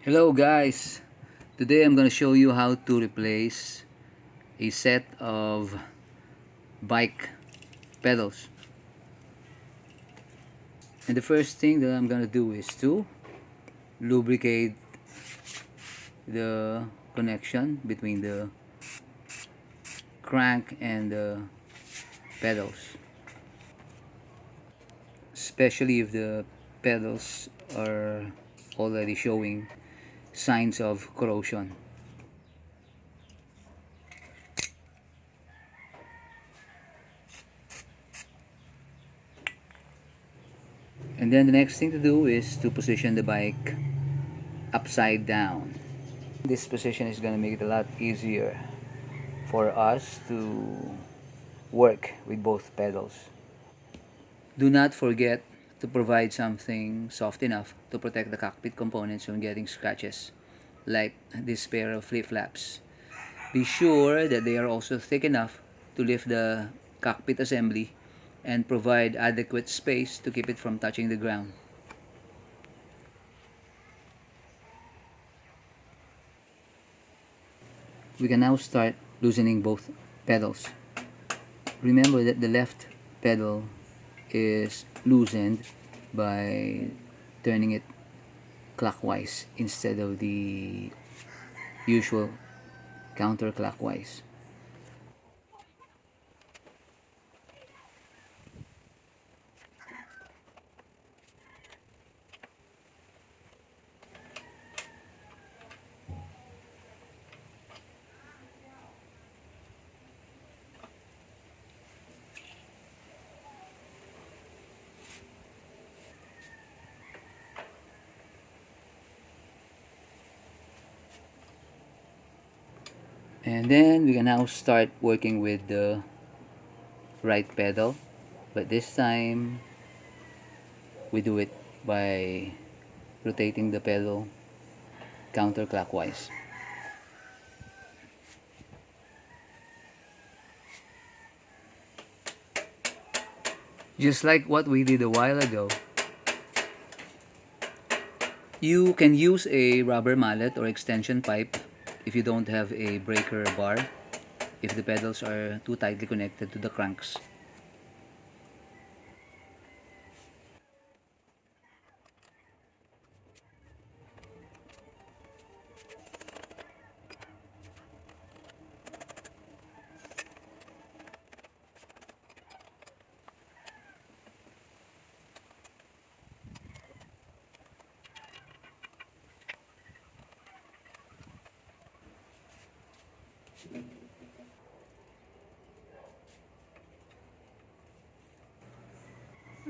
Hello guys! Today I'm going to show you how to replace a set of bike pedals. And the first thing that I'm going to do is to lubricate the connection between the crank and the pedals. Especially if the pedals are already showing signs of corrosion. And then the next thing to do is to position the bike upside down. This position is going to make it a lot easier for us to work with both pedals. Do not forget to provide something soft enough to protect the cockpit components from getting scratches, like this pair of flip-flaps. Be sure that they are also thick enough to lift the cockpit assembly and provide adequate space to keep it from touching the ground. We can now start loosening both pedals. Remember that the left pedal is loosened by turning it clockwise instead of the usual counterclockwise. And then we can now start working with the right pedal, but this time we do it by rotating the pedal counterclockwise. Just like what we did a while ago. You can use a rubber mallet or extension pipe if you don't have a breaker bar, if the pedals are too tightly connected to the cranks.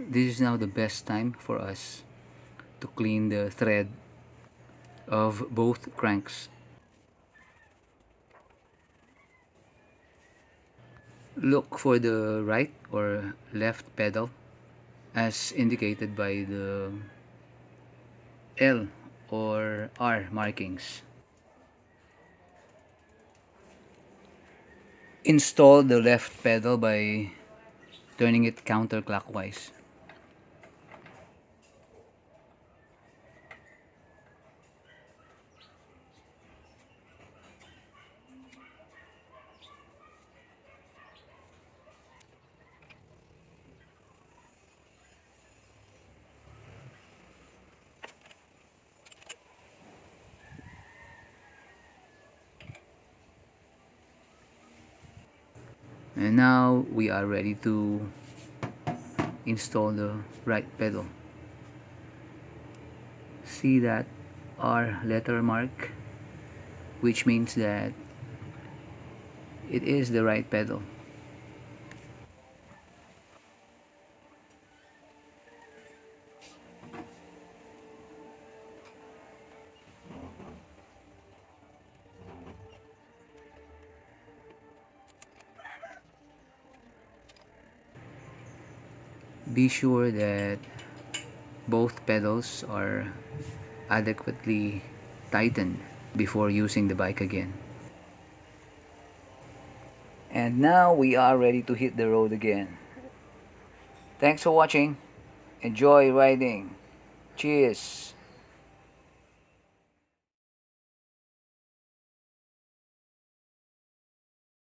This is now the best time for us to clean the thread of both cranks. Look for the right or left pedal as indicated by the L or R markings. Install the left pedal by turning it counterclockwise. And now we are ready to install the right pedal. See that R letter mark, which means that it is the right pedal. Be sure that both pedals are adequately tightened before using the bike again. And now we are ready to hit the road again. Thanks for watching. Enjoy riding. Cheers.